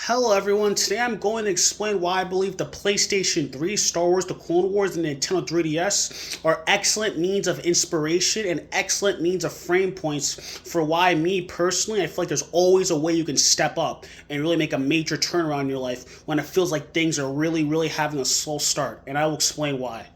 Hello everyone, today I'm going to explain why I believe the PlayStation 3, Star Wars The Clone Wars, and the Nintendo 3DS are excellent means of inspiration and excellent means of frame points for why me personally, I feel like there's always a way you can step up and really make a major turnaround in your life when it feels like things are really having a slow start, and I will explain why.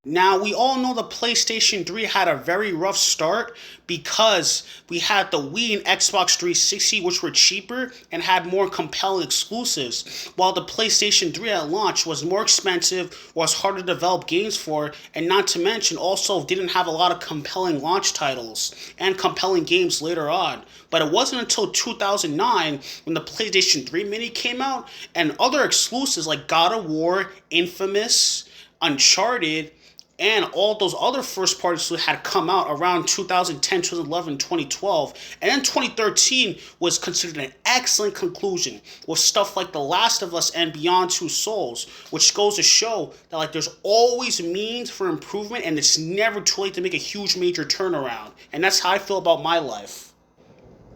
Now, we all know the PlayStation 3 had a very rough start because we had the Wii and Xbox 360, which were cheaper and had more compelling exclusives, while the PlayStation 3 at launch was more expensive, was harder to develop games for, and not to mention also didn't have a lot of compelling launch titles and compelling games later on. But it wasn't until 2009 when the PlayStation 3 Mini came out and other exclusives like God of War, Infamous, Uncharted, and all those other first parties that had come out around 2010, 2011, 2012. And then 2013 was considered an excellent conclusion with stuff like The Last of Us and Beyond Two Souls, which goes to show that there's always means for improvement and it's never too late to make a huge major turnaround. And that's how I feel about my life.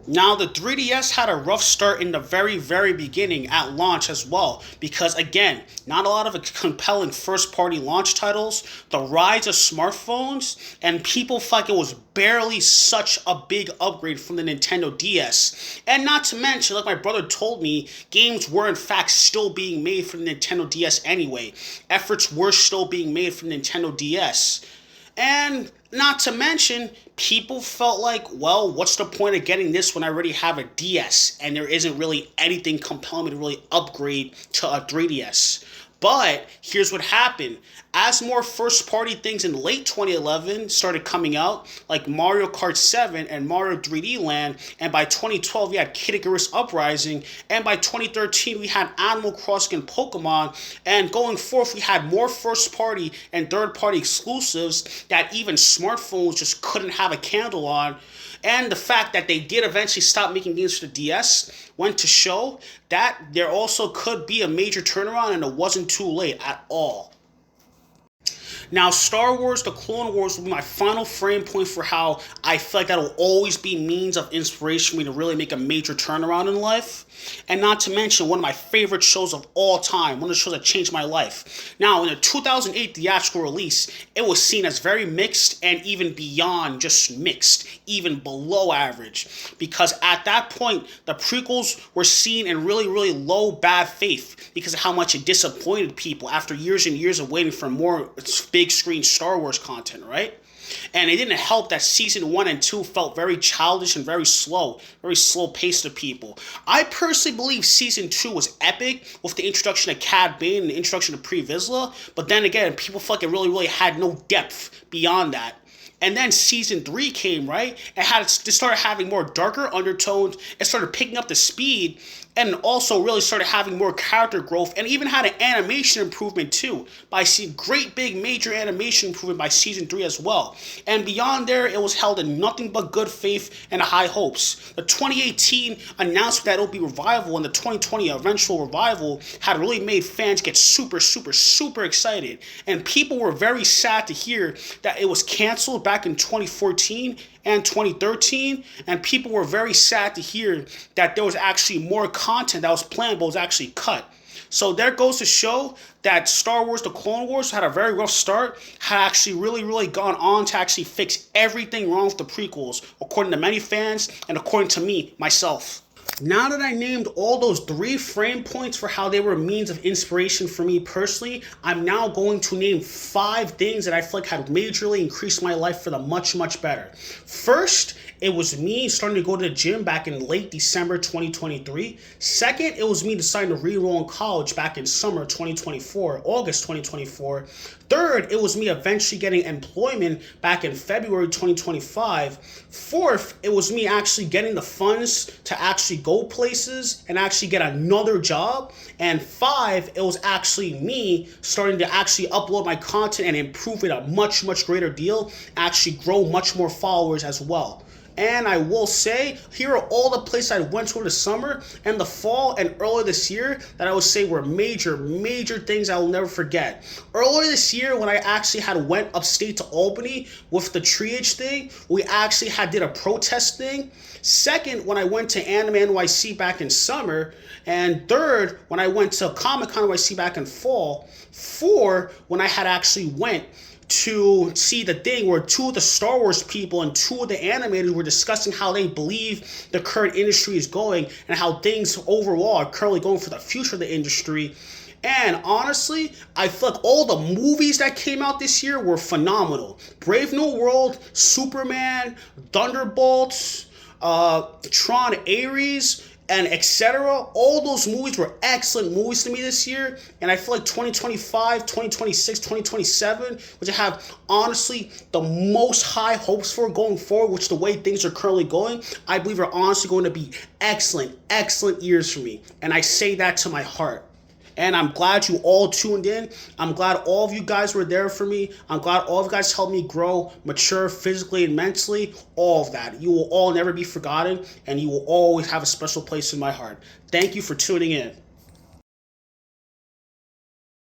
Now, the 3DS had a rough start in the very beginning at launch as well, because again, not a lot of compelling first party launch titles, the rise of smartphones, and people felt like it was barely such a big upgrade from the Nintendo DS. And not to mention, like my brother told me, games were in fact still being made for the Nintendo DS anyway. Efforts were still being made for the Nintendo DS. And not to mention, people felt like, well, what's the point of getting this when I already have a DS and there isn't really anything compelling to really upgrade to a 3DS? But here's what happened. As more first-party things in late 2011 started coming out, like Mario Kart 7 and Mario 3D Land, and by 2012 we had Kid Icarus Uprising, and by 2013 we had Animal Crossing and Pokemon, and going forth we had more first-party and third-party exclusives that even smartphones just couldn't have a candle on. And the fact that they did eventually stop making games for the DS went to show that there also could be a major turnaround and it wasn't too late at all. Now, Star Wars The Clone Wars will be my final frame point for how I feel like that will always be means of inspiration for me to really make a major turnaround in life. And not to mention, one of my favorite shows of all time, one of the shows that changed my life. Now, in the 2008 theatrical release, it was seen as very mixed and even beyond just mixed, even below average. Because at that point, the prequels were seen in really low bad faith because of how much it disappointed people after years and years of waiting for more big screen Star Wars content, right? And it didn't help that season 1 and 2 felt very childish and very slow paced to people. I personally believe season 2 was epic with the introduction of Cad Bane and the introduction of Pre Vizsla, but then again, people felt like it really had no depth beyond that. And then season 3 came, right? It started having more darker undertones. It started picking up the speed and also really started having more character growth and even had an animation improvement too by seeing great big major animation improvement by season 3 as well. And beyond there, it was held in nothing but good faith and high hopes. The 2018 announcement that it'll be revival and the 2020 eventual revival had really made fans get super excited. And people were very sad to hear that it was canceled back in 2014 and 2013, and people were very sad to hear that there was actually more content that was planned but was actually cut. So there goes to show that Star Wars The Clone Wars had a very rough start, had actually really gone on to actually fix everything wrong with the prequels, according to many fans and according to me, myself. Now that I named all those 3 frame points for how they were a means of inspiration for me personally, I'm now going to name 5 things that I feel like had majorly increased my life for the much better. First, it was me starting to go to the gym back in late December 2023. Second, it was me deciding to re-enroll in college back in summer 2024, August 2024. Third, it was me eventually getting employment back in February 2025. Fourth, it was me actually getting the funds to actually go places and actually get another job. And 5, it was actually me starting to actually upload my content and improve it a much greater deal, actually grow much more followers as well. And I will say, here are all the places I went to in the summer and the fall and earlier this year that I would say were major, major things I will never forget. Earlier this year, when I actually had went upstate to Albany with the triage thing, we actually did a protest thing. Second, when I went to Anime NYC back in summer. And third, when I went to Comic Con NYC back in fall. Four, when I had actually went to see the thing where two of the Star Wars people and two of the animators were discussing how they believe the current industry is going and how things overall are currently going for the future of the industry. And honestly, I feel like all the movies that came out this year were phenomenal. Brave New World, Superman, Thunderbolts, Tron Ares, and etc. All those movies were excellent movies to me this year. And I feel like 2025, 2026, 2027, which I have honestly the most high hopes for going forward, which the way things are currently going, I believe are honestly going to be excellent, excellent years for me. And I say that to my heart. And I'm glad you all tuned in. I'm glad all of you guys were there for me. I'm glad all of you guys helped me grow, mature physically and mentally. All of that. You will all never be forgotten, and you will always have a special place in my heart. Thank you for tuning in.